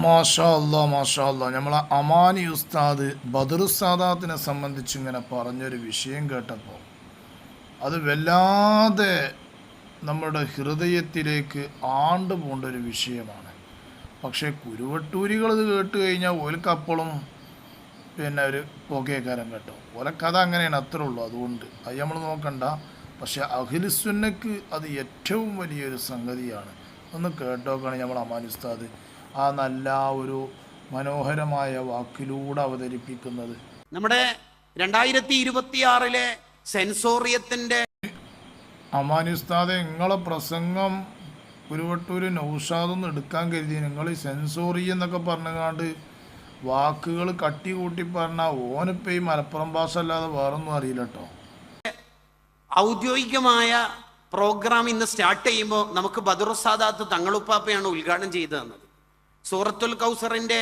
മാഷാ അല്ലാ മാഷാ അല്ലാ. നമ്മളെ അമാനി ഉസ്താദ് ബദറുസ്സാദാത്തിനെ സംബന്ധിച്ച് ഇങ്ങനെ പറഞ്ഞൊരു വിഷയം കേട്ടപ്പോൾ അത് വല്ലാതെ നമ്മുടെ ഹൃദയത്തിലേക്ക് ആണ്ടു പോകേണ്ട ഒരു വിഷയമാണ്. പക്ഷേ കുരുവട്ടൂരികൾ ഇത് കേട്ട് കഴിഞ്ഞാൽ ഓൽക്കപ്പോഴും ഒരു പുകയക്കാരൻ കേട്ടോ. ഓലക്കഥ അങ്ങനെയാണ്, അത്രേ ഉള്ളൂ. അതുകൊണ്ട് അത് നമ്മൾ നോക്കണ്ട. പക്ഷെ അഖിലുസുന്നക്ക് അത് ഏറ്റവും വലിയൊരു സംഗതിയാണ്. ഒന്ന് കേട്ടോക്കാണ് നമ്മൾ അമാനി ഉസ്താദ് ആ നല്ല ഒരു മനോഹരമായ വാക്കിലൂടെ അവതരിപ്പിക്കുന്നത്. നമ്മുടെ 2026 സെൻസോറിയത്തിന്റെ അമാനി ഉസ്താദെ, നിങ്ങളെ പ്രസംഗം കുരുവട്ടൂര് നൗഷാദൊന്നും എടുക്കാൻ കരുതി. നിങ്ങൾ ഈ സെൻസോറി എന്നൊക്കെ പറഞ്ഞാണ്ട് വാക്കുകൾ കട്ടി കൂട്ടി പറഞ്ഞാൽ ഓനിപ്പോൾ ഈ മലപ്പുറം ഭാഷ അല്ലാതെ വേറൊന്നും അറിയില്ല കേട്ടോ. ഔദ്യോഗികമായ പ്രോഗ്രാം ഇന്ന് സ്റ്റാർട്ട് ചെയ്യുമ്പോൾ നമുക്ക് ബദറുസ്സാദാത്ത് തങ്ങളുപ്പാപ്പയാണ് ഉദ്ഘാടനം ചെയ്തു തന്നത്. സൂറത്തുൽ കൗസറിന്റെ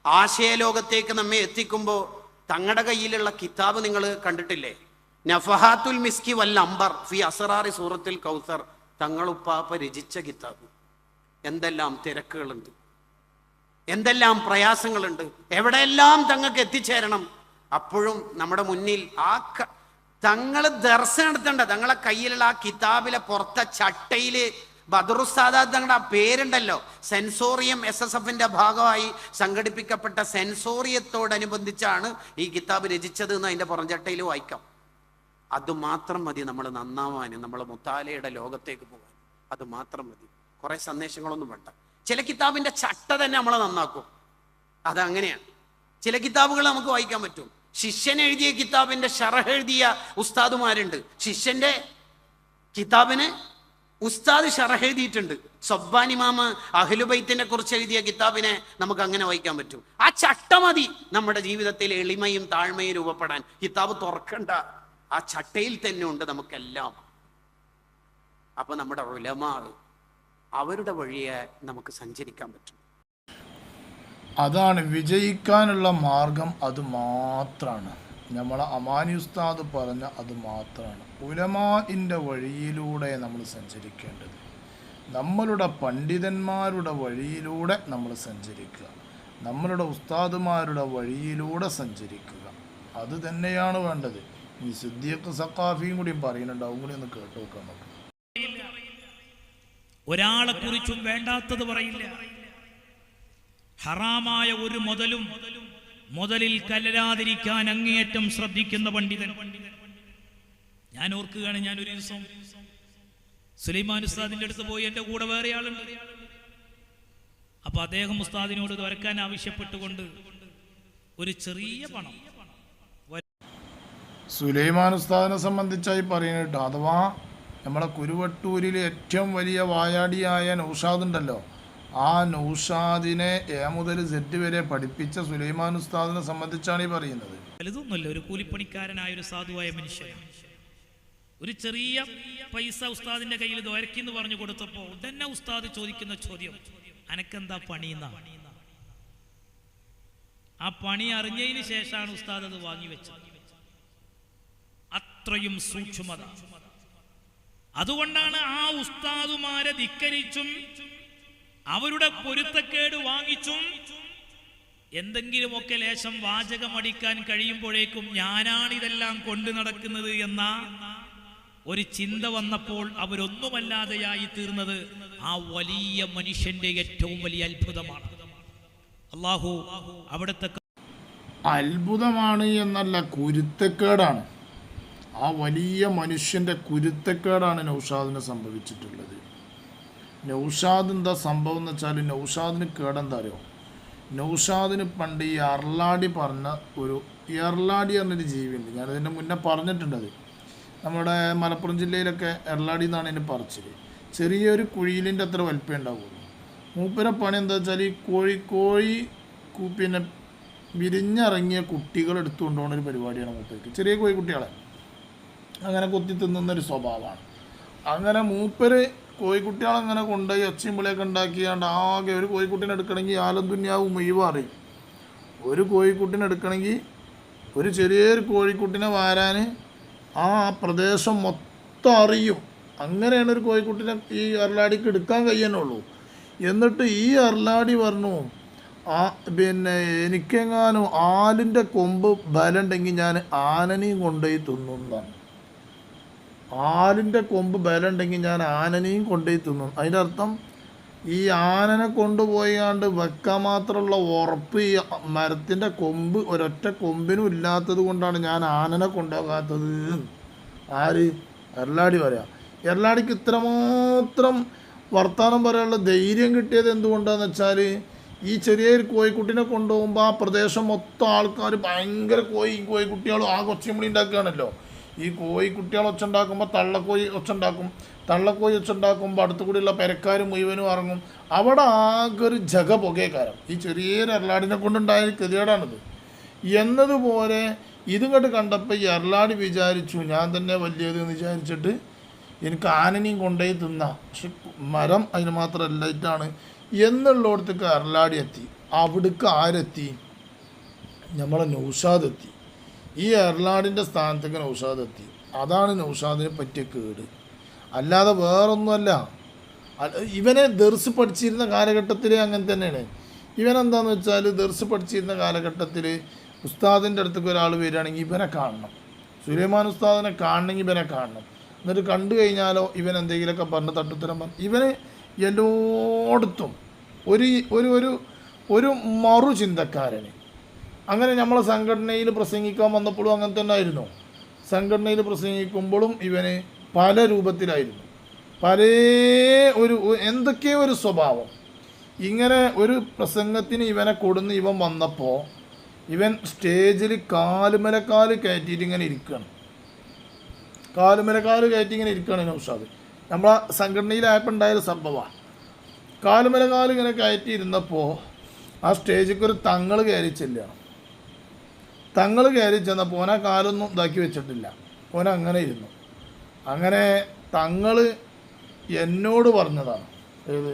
ആശയലോകത്തേക്ക് നമ്മെ എത്തിക്കുമ്പോൾ തങ്ങളുടെ കയ്യിലുള്ള കിതാബ് നിങ്ങൾ കണ്ടിട്ടില്ലേ? നഫഹാത്തുൽ മിസ്കി വൽ അംബർ ഫി അസ്റാറി സൂറത്തുൽ കൗസർ. തങ്ങളുപ്പാപ്പ രചിച്ച കിതാബ്. എന്തെല്ലാം തിരക്കുകളുണ്ട്, എന്തെല്ലാം പ്രയാസങ്ങളുണ്ട്, എവിടെയെല്ലാം തങ്ങൾക്ക് എത്തിച്ചേരണം. അപ്പോഴും നമ്മുടെ മുന്നിൽ തങ്ങൾ ദർശനം നടത്തണ്ട. തങ്ങളെ കയ്യിലുള്ള ആ കിതാബിലെ പുറത്തെ ചട്ടയില് ബദറുസ്സാദാത്ത് തങ്ങളുടെ ആ പേരുണ്ടല്ലോ. സെൻസോറിയം SSFന്റെ ഭാഗമായി സംഘടിപ്പിക്കപ്പെട്ട സെൻസോറിയത്തോടനുബന്ധിച്ചാണ് ഈ കിതാബ് രചിച്ചത് എന്ന് അതിന്റെ പുറംചട്ടയിൽ വായിക്കാം. അതുമാത്രം മതി നമ്മൾ നന്നാവാനും, നമ്മൾ മുത്താലയുടെ ലോകത്തേക്ക് പോകാൻ. അത് മാത്രം മതി. കുറെ സന്ദേശങ്ങളൊന്നും വേണ്ട. ചില കിതാബിന്റെ ചട്ട തന്നെ നമ്മളെ നന്നാക്കും. അതങ്ങനെയാണ്. ചില കിതാബുകൾ നമുക്ക് വായിക്കാൻ പറ്റും. ശിഷ്യൻ എഴുതിയ കിതാബിന്റെ ഷറഹ് എഴുതിയ ഉസ്താദുമാരുണ്ട്. ശിഷ്യന്റെ കിതാബിന് ഉസ്താദ് ഷറഹ് എഴുതിയിട്ടുണ്ട്. സബ്ബാനി ഇമാമ അഹ്ലുബൈത്തിനെ കുറിച്ച് എഴുതിയ കിതാബിനെ നമുക്ക് അങ്ങനെ വായിക്കാൻ പറ്റും. ആ ചട്ട മതി നമ്മുടെ ജീവിതത്തിൽ എളിമയും താഴ്മയും രൂപപ്പെടാൻ. കിതാബ് തുറക്കണ്ട, ആ ചട്ടയിൽ തന്നെ ഉണ്ട് നമുക്കെല്ലാം. അപ്പൊ നമ്മുടെ ഉലമാ അവരുടെ വഴിയെ നമുക്ക് സഞ്ചരിക്കാൻ പറ്റും. അതാണ് വിജയിക്കാനുള്ള മാർഗം. അത് മാത്രമാണ് നമ്മളെ അമാനി ഉസ്താദ് പറഞ്ഞ അത് മാത്രമാണ്. ഉലമാഇൻ്റെ വഴിയിലൂടെ നമ്മൾ സഞ്ചരിക്കേണ്ടത്. നമ്മളുടെ പണ്ഡിതന്മാരുടെ വഴിയിലൂടെ നമ്മൾ സഞ്ചരിക്കുക, നമ്മളുടെ ഉസ്താദുമാരുടെ വഴിയിലൂടെ സഞ്ചരിക്കുക. അത് തന്നെയാണ് വേണ്ടത്. ഈ സിദ്ദീഖ് സഖാഫിയും കൂടി പറയുന്നുണ്ടാവും, കൂടി ഒന്ന് കേട്ടു നോക്കാം നമുക്ക്. ഒരാളെ കുറിച്ചും വേണ്ടാത്തത് പറയില്ല. ഹറാമായ ഒരു മുതലിൽ കലരാതിരിക്കാൻ അങ്ങേയറ്റം ശ്രദ്ധിക്കുന്ന പണ്ഡിതൻ. ഞാൻ ഓർക്കുകയാണ്, ഞാൻ ഒരു ദിവസം സുലൈമാൻ ഉസ്താദിന്റെ അടുത്ത് പോയി. എൻ്റെ കൂടെ വേറെ ആളുണ്ട്. അപ്പൊ അദ്ദേഹം ഉസ്താദിനോട് വരക്കാൻ ആവശ്യപ്പെട്ടുകൊണ്ട് ഒരു ചെറിയ പണം സുലൈമാൻ ഉസ്താദിനെ സംബന്ധിച്ചായി പറയുന്നത്. അഥവാ നമ്മളെ കുരുവട്ടൂരിൽ ഏറ്റവും വലിയ വായാടിയായ നൗഷാദ് ഉണ്ടല്ലോ, ആ നൗഷാദിനെ A മുതൽ Z വരെ പഠിപ്പിച്ച സുലൈമാൻ ഉസ്താദിനെ സംബന്ധിച്ചാണ് ഈ പറയുന്നത്. വലുതൊന്നുമല്ല, ഒരു കൂലിപ്പണിക്കാരനായ ഒരു സാധുവായ മനുഷ്യൻ ഒരു ചെറിയ പൈസ ഉസ്താദിന്റെ കയ്യിൽ ദ്വരക്കിന്ന് പറഞ്ഞു കൊടുത്തപ്പോ ഉടനെ ഉസ്താദ് ചോദിക്കുന്ന ചോദ്യം, അനക്കെന്താ പണിയുന്ന? ആ പണി അറിഞ്ഞതിന് ശേഷമാണ് ഉസ്താദ് അത് വാങ്ങിവെച്ചത്. അത്രയും സൂക്ഷ്മത. അതുകൊണ്ടാണ് ആ ഉസ്താദുമാരെ ധിക്കരിച്ചും അവരുടെ പൊരുത്തക്കേട് വാങ്ങിച്ചും എന്തെങ്കിലുമൊക്കെ ലേശം വാചകമടിക്കാൻ കഴിയുമ്പോഴേക്കും ഞാനാണിതെല്ലാം കൊണ്ടു നടക്കുന്നത് എന്ന ഒരു ചിന്ത വന്നപ്പോൾ അവരൊന്നുമല്ലാതെയായി തീർന്നത് ആ വലിയ മനുഷ്യന്റെ ഏറ്റവും വലിയ അത്ഭുതമാണ്. അല്ലാഹു അവിടുത്തെ അത്ഭുതമാണ് എന്നല്ല, കുരുത്തക്കേടാണ്. ആ വലിയ മനുഷ്യൻ്റെ കുരുത്തക്കേടാണ് നൗഷാദിന് സംഭവിച്ചിട്ടുള്ളത്. നൗഷാദ് എന്താ സംഭവം എന്ന് വെച്ചാൽ, നൗഷാദിന് കേടെന്താ അറിയോ? നൗഷാദിന് പണ്ട് ഈ അർലാടി പറഞ്ഞ എർലാടി എന്നൊരു ജീവിയുണ്ട്. ഞാനതിൻ്റെ മുന്നേ പറഞ്ഞിട്ടുണ്ടത്. നമ്മുടെ മലപ്പുറം ജില്ലയിലൊക്കെ എർലാടി എന്നാണ് ഇതിന് പറിച്ചത്. ചെറിയൊരു കുഴിയിലിൻ്റെ അത്ര വലിപ്പം ഉണ്ടാവുള്ളൂ. മൂപ്പര പണി എന്താ വെച്ചാൽ ഈ കോഴി വിരിഞ്ഞിറങ്ങിയ കുട്ടികൾ എടുത്തുകൊണ്ട് പോകുന്ന ഒരു പരിപാടിയാണ് മൂപ്പർക്ക്. ചെറിയ കോഴിക്കുട്ടികളെ അങ്ങനെ കൊത്തി തിന്നുന്നൊരു സ്വഭാവമാണ്. അങ്ങനെ മൂപ്പര് കോഴിക്കുട്ടികളങ്ങനെ കൊണ്ടുപോയി ഒച്ചയുമ്പളിയൊക്കെ ഉണ്ടാക്കിയാണ്ട് ആകെ ഒരു കോഴിക്കുട്ടീനെ എടുക്കണമെങ്കിൽ ആലം ദുന്യാവും മുഴുവറിയും. ഒരു കോഴിക്കുട്ടീനെ എടുക്കണമെങ്കിൽ, ഒരു ചെറിയൊരു കോഴിക്കുട്ടിനെ വാരാൻ ആ പ്രദേശം മൊത്തം അറിയും. അങ്ങനെയാണ് ഒരു കോഴിക്കുട്ടിനെ ഈ അർലാടിക്ക് എടുക്കാൻ കഴിയാനുള്ളൂ. എന്നിട്ട് ഈ അർലാടി പറഞ്ഞു, പിന്നെ എനിക്കെങ്ങാനും ആലിൻ്റെ കൊമ്പ് ബലമുണ്ടെങ്കിൽ ഞാൻ ആനനെയും കൊണ്ടുപോയി തിന്നുന്നതാണ്. ആലിൻ്റെ കൊമ്പ് ബലമുണ്ടെങ്കിൽ ഞാൻ ആനനെയും കൊണ്ടുപോയി തിന്നും. അതിൻ്റെ അർത്ഥം ഈ ആനനെ കൊണ്ടുപോയാണ്ട് വെക്കാൻ മാത്രമുള്ള ഉറപ്പ് ഈ മരത്തിൻ്റെ കൊമ്പ് ഒരൊറ്റ കൊമ്പിനും ഇല്ലാത്തത് കൊണ്ടാണ് ഞാൻ ആനനെ കൊണ്ടുപോകാത്തത്. ആര്? എർലാടി പറയാം. എർലാടിക്ക് ഇത്രമാത്രം വർത്തമാനം പറയാനുള്ള ധൈര്യം കിട്ടിയത് എന്തുകൊണ്ടാന്ന് വെച്ചാൽ ഈ ചെറിയൊരു കോഴിക്കുട്ടിനെ കൊണ്ടുപോകുമ്പോൾ ആ പ്രദേശം മൊത്തം ആൾക്കാർ ഭയങ്കര കോഴിക്കുട്ടികളും ആ കൊച്ചിമണി ഉണ്ടാക്കുകയാണല്ലോ. ഈ കോഴിക്കുട്ടികൾ ഒച്ച ഉണ്ടാക്കുമ്പോൾ തള്ളക്കോഴി ഒച്ച ഉണ്ടാക്കും. തള്ളക്കോഴി ഒച്ച ഉണ്ടാക്കുമ്പോൾ അടുത്തു കൂടിയുള്ള പെരക്കാർ മുഴുവനും ഇറങ്ങും. അവിടെ ആകെ ഒരു ജഗ പുകയക്കാരം. ഈ ചെറിയൊരു എർലാടിനെ കൊണ്ടുണ്ടായ ഗതികേടാണിത്. എന്നതുപോലെ ഇതും കണ്ട് കണ്ടപ്പോൾ ഈ എർലാടി വിചാരിച്ചു ഞാൻ തന്നെ വലിയത് എന്ന് വിചാരിച്ചിട്ട് എനിക്ക് ആനനെയും കൊണ്ടുപോയി തിന്നാം. പക്ഷെ മരം അതിന് മാത്രം ലൈറ്റാണ് എന്നുള്ളിടത്തേക്ക് എർലാടി എത്തി. അവിടേക്ക് ആരെത്തി? നമ്മളെ നൗഷാദ് എത്തി. ഈ എർലാടിൻ്റെ സ്ഥാനത്തേക്ക് നൗഷാദ് എത്തി. അതാണ് നൗഷാദിനെ പറ്റിയ കേട്, അല്ലാതെ വേറൊന്നുമല്ല. ഇവനെ ദർസ് പഠിച്ചിരുന്ന കാലഘട്ടത്തിൽ അങ്ങനെ തന്നെയാണ്. ഇവനെന്താണെന്ന് വെച്ചാൽ ദർസ് പഠിച്ചിരുന്ന കാലഘട്ടത്തിൽ ഉസ്താദിൻ്റെ അടുത്തേക്ക് ഒരാൾ വരികയാണെങ്കിൽ ഇവനെ കാണണം. സുലൈമാൻ ഉസ്താദിനെ കാണണമെങ്കിൽ ഇവനെ കാണണം. എന്നിട്ട് കണ്ടു കഴിഞ്ഞാലോ ഇവൻ എന്തെങ്കിലുമൊക്കെ പറഞ്ഞ് തട്ടുത്തരം പറഞ്ഞു. ഇവന് എല്ലായിടത്തും ഒരു ഒരു ഒരു മറു ചിന്തക്കാരന്. അങ്ങനെ നമ്മളെ സംഘടനയിൽ പ്രസംഗിക്കാൻ വന്നപ്പോഴും അങ്ങനെ തന്നെ ആയിരുന്നു. സംഘടനയിൽ പ്രസംഗിക്കുമ്പോഴും ഇവന് പല രൂപത്തിലായിരുന്നു, പല എന്തൊക്കെയോ ഒരു സ്വഭാവം. ഇങ്ങനെ ഒരു പ്രസംഗത്തിന് ഇവനെ കൊടുന്ന് ഇവൻ വന്നപ്പോൾ ഇവൻ സ്റ്റേജിൽ കാലുമലക്കാല് കയറ്റിയിട്ട് ഇങ്ങനെ ഇരിക്കുകയാണ്. കാലുമലക്കാല് കയറ്റി ഇങ്ങനെ ഇരിക്കുകയാണ് നൗഷാദ്. നമ്മളെ സംഘടനയിലായപ്പോൾ ഉണ്ടായൊരു സംഭവമാണ്. കാലുമലക്കാല് ഇങ്ങനെ കയറ്റി ഇരുന്നപ്പോൾ ആ സ്റ്റേജിലേക്ക് ഒരു തങ്ങൾ കയറി ചെല്ലുകയാണ്. തങ്ങൾ കയറി ചെന്നപ്പോൾ ഓന കാലൊന്നും ഇതാക്കി വെച്ചിട്ടില്ല. ഓന അങ്ങനെ ഇരുന്നു. അങ്ങനെ തങ്ങൾ എന്നോട് പറഞ്ഞതാണ്, ഏത്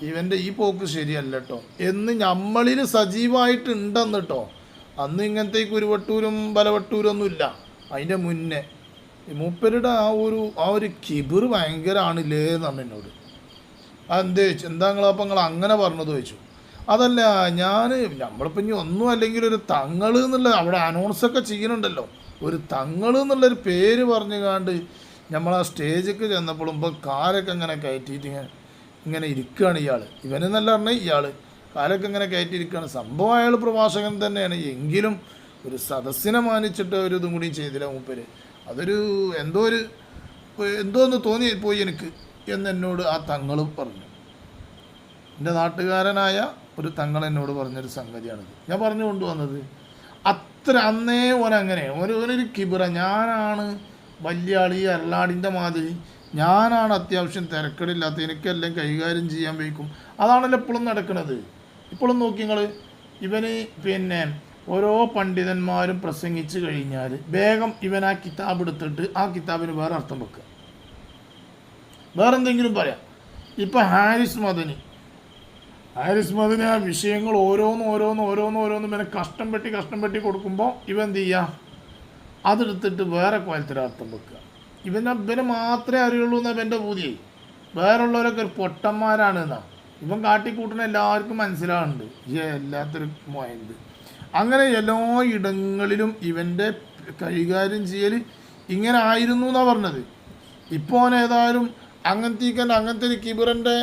ഇവൻ്റെ ഈ പോക്ക് ശരിയല്ല കേട്ടോ എന്ന്. നമ്മളിൽ സജീവമായിട്ടുണ്ടെന്ന് കേട്ടോ. അന്ന് ഇങ്ങനത്തെ കുരുവട്ടൂരും ബലവട്ടൂരും ഒന്നുമില്ല. അതിൻ്റെ മുന്നേ മൂപ്പരുടെ ആ ഒരു കിബിർ ഭയങ്കരമാണില്ലേ എന്നാണ് എന്നോട്. അതെന്ത് ചോദിച്ചു, എന്താ നിങ്ങളപ്പം നിങ്ങൾ അങ്ങനെ പറഞ്ഞത് ചോദിച്ചു. അതല്ല, നമ്മളിപ്പോൾ ഇനി ഒന്നും അല്ലെങ്കിൽ ഒരു തങ്ങൾ എന്നുള്ള അവിടെ അനൗൺസൊക്കെ ചെയ്യുന്നുണ്ടല്ലോ, ഒരു തങ്ങൾ എന്നുള്ളൊരു പേര് പറഞ്ഞു കാണ്ട് നമ്മൾ ആ സ്റ്റേജിലേക്ക് ചെന്നപ്പോഴും ഇപ്പോൾ കാലൊക്കെ ഇങ്ങനെ കയറ്റിയിട്ട് ഇങ്ങനെ ഇരിക്കുകയാണ് ഇയാൾ. ഇവനെന്നല്ല പറഞ്ഞാൽ ഇയാൾ കാലൊക്കെ ഇങ്ങനെ കയറ്റിയിരിക്കുകയാണ്. സംഭവം അയാൾ പ്രഭാഷകൻ തന്നെയാണ്, എങ്കിലും ഒരു സദസ്സിനെ മാനിച്ചിട്ട് ഒരു ഇതും കൂടി ചെയ്തില്ല മൂപ്പര്. അതൊരു എന്തോ ഒന്ന് തോന്നിപ്പോയി എനിക്ക് എന്നോട് ആ തങ്ങളും പറഞ്ഞു. എൻ്റെ നാട്ടുകാരനായ ഒരു തങ്ങൾ എന്നോട് പറഞ്ഞൊരു സംഗതിയാണിത്. ഞാൻ പറഞ്ഞു കൊണ്ടുവന്നത് അത്ര അന്നേ ഓനങ്ങനെ ഓനൊരു കിബിറ. ഞാനാണ് വലിയ ആൾ, ഈ എർലാടിൻ്റെ മാതിരി ഞാനാണ് അത്യാവശ്യം തിരക്കടില്ലാത്ത, എനിക്കെല്ലാം കൈകാര്യം ചെയ്യാൻ വയ്ക്കും. അതാണല്ലോ എപ്പോഴും നടക്കുന്നത്. ഇപ്പോഴും നോക്കി നിങ്ങൾ, ഇവന് പിന്നെ ഓരോ പണ്ഡിതന്മാരും പ്രസംഗിച്ച് കഴിഞ്ഞാൽ വേഗം ഇവൻ ആ കിതാബ് എടുത്തിട്ട് ആ കിതാബിന് വേറെ അർത്ഥം വെക്കുക, വേറെ എന്തെങ്കിലും പറയാം. ഇപ്പം ഹാരിസ് മദനി ആ വിഷയങ്ങൾ ഓരോന്നും ഇവനെ കഷ്ടം പെട്ടി കൊടുക്കുമ്പോൾ ഇവൻ എന്ത് ചെയ്യുക, അതെടുത്തിട്ട് വേറെ കോലത്തിൻ്റെ അർത്ഥം വെക്കുക. ഇവനെ മാത്രമേ അറിയുള്ളൂ എന്നാണ് ഇവൻ്റെ പൂതിയെ. വേറുള്ളവരൊക്കെ ഒരു പൊട്ടന്മാരാണ് എന്നാണ് ഇവൻ കാട്ടിക്കൂട്ടുന്ന എല്ലാവർക്കും മനസ്സിലാവുന്നുണ്ട്. എല്ലാത്തൊരു മൊയന്ത്. അങ്ങനെ എല്ലാ ഇടങ്ങളിലും ഇവൻ്റെ കൈകാര്യം ചെയ്യൽ ഇങ്ങനെ ആയിരുന്നു എന്നാണ് പറഞ്ഞത്. ഇപ്പോൾ അവൻ ഏതായാലും അങ്ങനത്തെ ഒരു കിബിറിൻ്റെ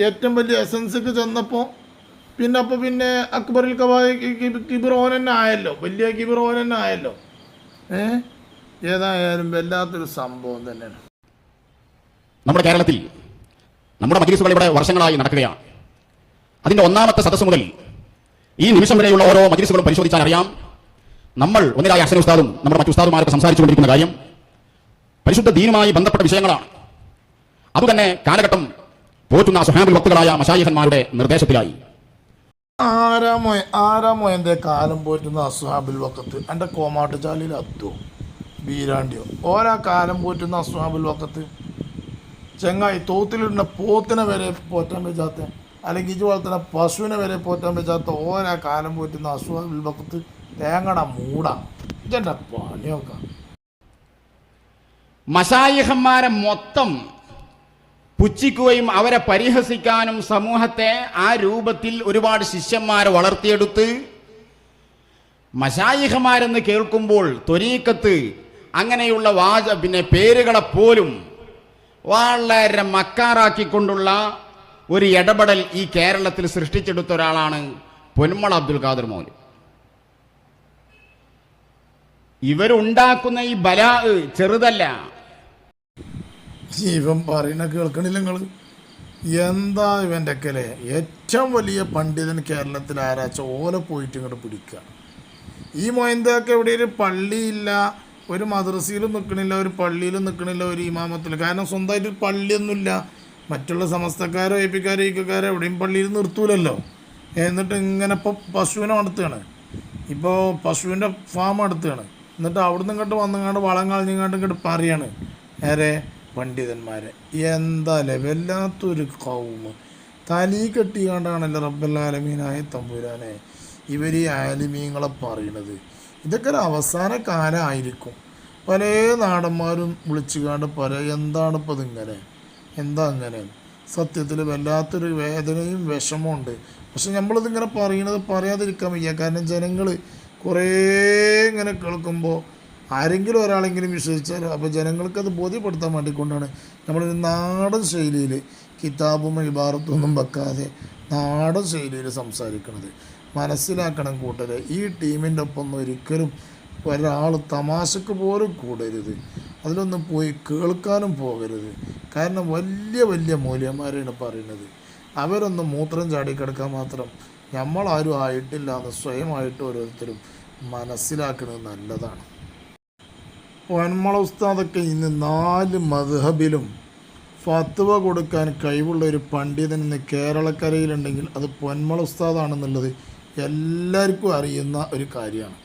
ഏറ്റവും വലിയ എസൻസൊക്കെ ചെന്നപ്പോൾ പിന്നെ അക്ബറിൽ കവായി കിബിർ ഓൻ തന്നെ ആയല്ലോ, വലിയ കിബിർ ഓൻ തന്നെ ആയല്ലോ. ഏതായാലും വല്ലാത്തൊരു സംഭവം തന്നെയാണ്. നമ്മുടെ കേരളത്തിൽ നമ്മുടെ മജ്‌ലിസുകൾ ഇവിടെ വർഷങ്ങളായി നടക്കുകയാണ്. അതിന്റെ ഒന്നാമത്തെ സദസ്സ് മുതൽ ഈ നിമിഷം വരെയുള്ള ഓരോ മജ്‌ലിസുകളും പരിശോധിച്ചാൽ അറിയാം, നമ്മൾ ഒന്നിലായ ഹസൻ ഉസ്താദും നമ്മുടെ മറ്റു ഉസ്താദുമാരൊക്കെ സംസാരിച്ചുകൊണ്ടിരിക്കുന്ന കാര്യം പരിശുദ്ധ ദീനുമായി ബന്ധപ്പെട്ട വിഷയങ്ങളാണ്. അതുതന്നെ കാലഘട്ടം പോറ്റുന്ന സ്വഹാബുൽ വക്തുകളായ മശായിഖന്മാരുടെ നിർദ്ദേശത്തിലായി. ആരാമോ എൻ്റെ കാലം പോറ്റുന്ന അസ്ഹാബുൽ വക്കത്ത്, എൻ്റെ കോമാട്ട് ചാലിൽ അത്തോ ബീരാണ്ടിയോ ഓരോ കാലം പോറ്റുന്ന അസ്ഹാബുൽ വക്കത്ത്. ചെങ്ങായി തോത്തിലിടുന്ന പോത്തിനെ വരെ പോറ്റാൻ പറ്റാത്ത, അല്ലെങ്കിൽ ഇതുപോലെ തന്നെ പശുവിനെ വരെ പോറ്റാൻ പറ്റാത്ത ഓരോ കാലം പോറ്റുന്ന അസ്ഹാബുൽ വക്കത്ത് തേങ്ങട മൂടാ. ഇതെൻ്റെ പണിയൊക്കെ മശായിഖന്മാരെ മൊത്തം പുച്ഛിക്കുകയും അവരെ പരിഹസിക്കാനും സമൂഹത്തെ ആ രൂപത്തിൽ ഒരുപാട് ശിഷ്യന്മാരെ വളർത്തിയെടുത്ത് മശായിഖമാരെന്ന് കേൾക്കുമ്പോൾ ത്വരീക്കത്ത് അങ്ങനെയുള്ള പേരുകളെ പോലും വളരെ മക്കാറാക്കിക്കൊണ്ടുള്ള ഒരു ഇടപെടൽ ഈ കേരളത്തിൽ സൃഷ്ടിച്ചെടുത്ത ഒരാളാണ് പൊന്മള അബ്ദുൽ ഖാദർ മൗലവി. ഇവരുണ്ടാക്കുന്ന ഈ ബലാ ചെറുതല്ല. ഇവൻ പറയുന്ന കേൾക്കണില്ല നിങ്ങൾ? എന്താ ഇവൻ്റെ ഒക്കെ ഏറ്റവും വലിയ പണ്ഡിതൻ കേരളത്തിൽ ആരാച്ച ഓലെ പോയിട്ട് ഇങ്ങോട്ട് പിടിക്കുക. ഈ മൊയന്തൊക്കെ എവിടെ ഒരു പള്ളിയില്ല, ഒരു മദ്രസയിലും നിൽക്കണില്ല, ഒരു പള്ളിയിലും നിൽക്കണില്ല, ഒരു ഇമാമത്തിൽ. കാരണം സ്വന്തമായിട്ട് പള്ളിയൊന്നുമില്ല. മറ്റുള്ള സമസ്തക്കാരോ ഏപ്പിക്കാരോ ഈക്കാരോ എവിടെയും പള്ളിയിൽ നിർത്തൂലല്ലോ. എന്നിട്ട് ഇങ്ങനെ ഇപ്പോൾ പശുവിനെ നടത്തുകയാണ്, ഇപ്പോൾ പശുവിൻ്റെ ഫാം നടത്തുകയാണ്. എന്നിട്ട് അവിടുന്ന് ഇങ്ങോട്ട് വന്നിങ്ങാണ്ട് വളം കളഞ്ഞിങ്ങാണ്ട് ഇങ്ങോട്ട് പറയാണ് നേരെ പണ്ഡിതന്മാരെ. എന്താല്ലേ വല്ലാത്തൊരു കൗമ് തലീ കെട്ടിക്കാണ്ടാണല്ലോ റബ്ബുൽ ആലമീനായ തമ്പുരാനെ ഇവർ ഈ ആലിമീങ്ങളെ പറയണത്. ഇതൊക്കെ ഒരു അവസാന കാലമായിരിക്കും. പല നാടന്മാരും വിളിച്ചുകാണ്ട് എന്താണ് ഇപ്പോൾ ഇതിങ്ങനെ, എന്താ അങ്ങനെ? സത്യത്തിൽ വല്ലാത്തൊരു വേദനയും വിഷമമുണ്ട്. പക്ഷെ നമ്മളിതിങ്ങനെ പറയണത് പറയാതിരിക്കാൻ വയ്യ. കാരണം ജനങ്ങൾ കുറേ ഇങ്ങനെ കേൾക്കുമ്പോൾ ആരെങ്കിലും ഒരാളെങ്കിലും വിശ്വസിച്ചാലോ. അപ്പോൾ ജനങ്ങൾക്കത് ബോധ്യപ്പെടുത്താൻ വേണ്ടിക്കൊണ്ടാണ് നമ്മളൊരു നാടൻ ശൈലിയിൽ കിതാബും ഇബാറത്തൊന്നും വെക്കാതെ നാടൻ ശൈലിയിൽ സംസാരിക്കുന്നത്. മനസ്സിലാക്കണം കൂട്ടരെ, ഈ ടീമിൻ്റെ ഒപ്പം ഒരിക്കലും ഒരാൾ തമാശക്ക് പോലും കൂടരുത്, അതിലൊന്നും പോയി കേൾക്കാനും പോകരുത്. കാരണം വലിയ വലിയ മൂല്യന്മാരാണ് പറയുന്നത്. അവരൊന്നും മൂത്രം ചാടിക്കിടക്കാൻ മാത്രം നമ്മളാരും ആയിട്ടില്ല എന്ന് സ്വയമായിട്ട് ഓരോരുത്തരും മനസ്സിലാക്കുന്നത് നല്ലതാണ്. പൊന്മള ഉസ്താദൊക്കെ ഇന്ന് 4 മദ്ഹബിലും ഫത്വ കൊടുക്കാൻ കഴിവുള്ള ഒരു പണ്ഡിതൻ ഇന്ന് കേരളക്കരയിലുണ്ടെങ്കിൽ അത് പൊന്മള ഉസ്താദാണെന്നുള്ളത് എല്ലാവർക്കും അറിയുന്ന ഒരു കാര്യമാണ്.